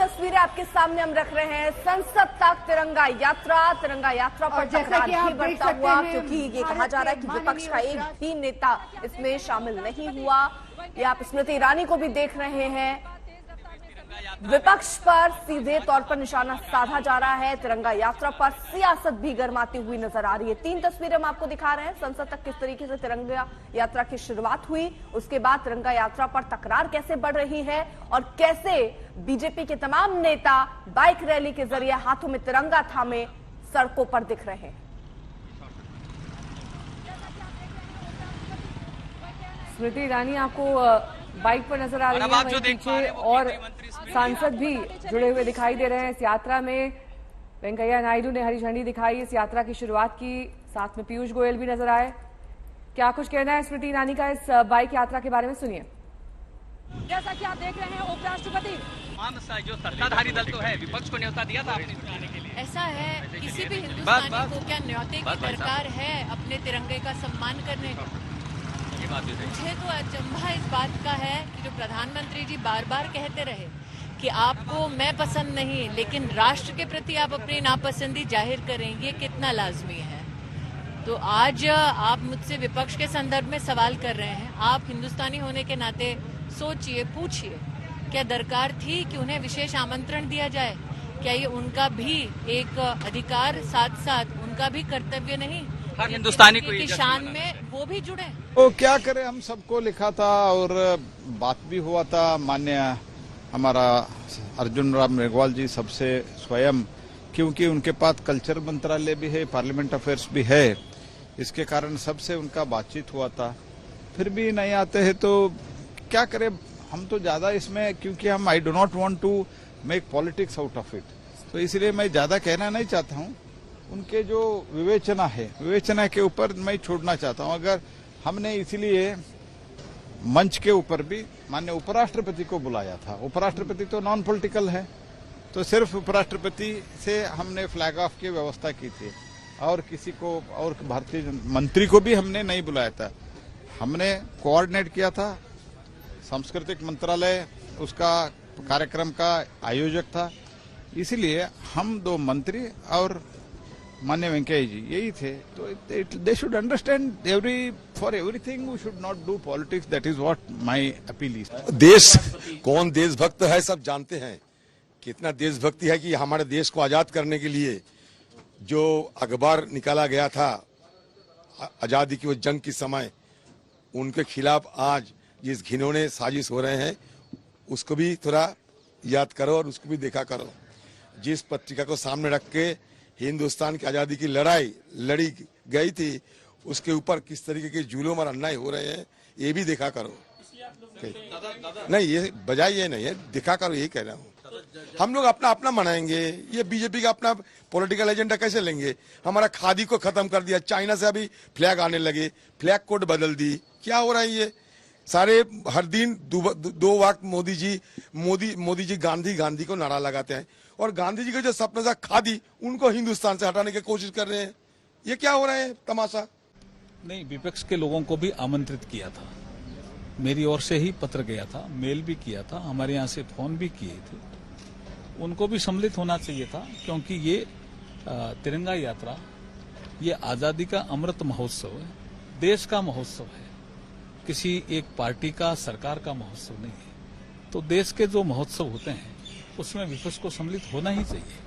तस्वीरें आपके सामने हम रख रहे हैं। संसद तक तिरंगा यात्रा पर तकरार भी बढ़ता हुआ, क्योंकि ये कहा जा रहा है कि विपक्ष का एक भी नेता इसमें शामिल नहीं हुआ। ये आप स्मृति ईरानी को भी देख रहे हैं, विपक्ष पर सीधे तौर पर निशाना साधा जा रहा है। तिरंगा यात्रा पर सियासत भी गरमाती हुई नजर आ रही है। 3 तस्वीरें हम आपको दिखा रहे हैं। संसद तक किस तरीके से तिरंगा यात्रा की शुरुआत हुई, उसके बाद तिरंगा यात्रा पर तकरार कैसे बढ़ रही है और कैसे बीजेपी के तमाम नेता बाइक रैली के जरिए हाथों में तिरंगा थामे सड़कों पर दिख रहे हैं। स्मृति ईरानी आपको बाइक पर नजर आ रही है, वहीं पीछे और सांसद भी जुड़े हुए दिखाई दे रहे हैं इस यात्रा में। वेंकैया नायडू ने हरी झंडी दिखाई, इस यात्रा की शुरुआत की, साथ में पीयूष गोयल भी नजर आए। क्या कुछ कहना है स्मृति ईरानी का इस बाइक यात्रा के बारे में, सुनिए। जैसा कि आप देख रहे हैं, उपराष्ट्रपति जो सत्ताधारी दल तो है, विपक्ष को न्योता दिया था आपने आने के लिए। ऐसा है, किसी भी हिंदुस्तानी को क्या न्योते की दरकार है अपने तिरंगे का सम्मान करने का? मुझे तो अचंभा इस बात का है कि जो प्रधानमंत्री जी बार बार कहते रहे कि आपको मैं पसंद नहीं, लेकिन राष्ट्र के प्रति आप अपनी नापसंदी जाहिर करें, ये कितना लाजमी है। तो आज आप मुझसे विपक्ष के संदर्भ में सवाल कर रहे हैं। आप हिंदुस्तानी होने के नाते सोचिए, पूछिए, क्या दरकार थी कि उन्हें विशेष आमंत्रण दिया जाए? क्या ये उनका भी एक अधिकार, साथ साथ उनका भी कर्तव्य नहीं हर हिंदुस्तानी को की शान में वो भी जुड़े? तो क्या करें, हम सबको लिखा था और बात भी हुआ था। माननीय हमारा अर्जुन राम मेघवाल जी सबसे स्वयं, क्योंकि उनके पास कल्चर मंत्रालय भी है, पार्लियामेंट अफेयर्स भी है, इसके कारण सबसे उनका बातचीत हुआ था। फिर भी नहीं आते हैं तो क्या करें, हम तो ज्यादा इसमें, क्योंकि हम I do not want to make politics out of it, तो इसलिए मैं ज्यादा कहना नहीं चाहता हूं। उनके जो विवेचना के ऊपर मैं छोड़ना चाहता हूं। अगर हमने इसलिए मंच के ऊपर भी माननीय उपराष्ट्रपति को बुलाया था, उपराष्ट्रपति तो नॉन पॉलिटिकल है, तो सिर्फ उपराष्ट्रपति से हमने फ्लैग ऑफ की व्यवस्था की थी और किसी को और भारतीय मंत्री को भी हमने नहीं बुलाया था। हमने कोऑर्डिनेट किया था, सांस्कृतिक मंत्रालय उसका कार्यक्रम का आयोजक था, इसलिए हम 2 मंत्री और माननीय वेंकैया जी यही थे। तो they should understand for everything we should not do politics, that is what my appeal is. देश कौन देशभक्त है सब जानते हैं, कितना देशभक्ति है कि हमारे देश को आजाद करने के लिए जो अखबार निकाला गया था आजादी की वो जंग के समय, उनके खिलाफ आज जिस घिनौने साजिश हो रहे हैं उसको भी थोड़ा याद करो और उसको भी देखा करो। जिस पत्रिका को सामने रख के हिंदुस्तान की आजादी की लड़ाई लड़ी गई थी, उसके ऊपर किस तरीके के जुलूम और अन्याय हो रहे हैं ये भी देखा करो। नहीं, ये बजाय ये नहीं है, दिखा करो, यही कह रहा हूँ। हम लोग अपना अपना मनाएंगे, ये बीजेपी का अपना पॉलिटिकल एजेंडा कैसे लेंगे? हमारा खादी को खत्म कर दिया, चाइना से अभी फ्लैग आने लगे, फ्लैग कोड बदल दी, क्या हो रहा है ये सारे? हर दिन 2 वक्त मोदी जी गांधी को नारा लगाते हैं और गांधी जी का जो सपना था खादी, उनको हिंदुस्तान से हटाने की कोशिश कर रहे हैं। ये क्या हो रहा है तमाशा? नहीं, विपक्ष के लोगों को भी आमंत्रित किया था, मेरी ओर से ही पत्र गया था, मेल भी किया था, हमारे यहाँ से फोन भी किए थे, उनको भी सम्मिलित होना चाहिए था, क्योंकि ये तिरंगा यात्रा ये आजादी का अमृत महोत्सव है, देश का महोत्सव है, किसी एक पार्टी का, सरकार का महोत्सव नहीं है। तो देश के जो महोत्सव होते हैं उसमें विपक्ष को सम्मिलित होना ही चाहिए।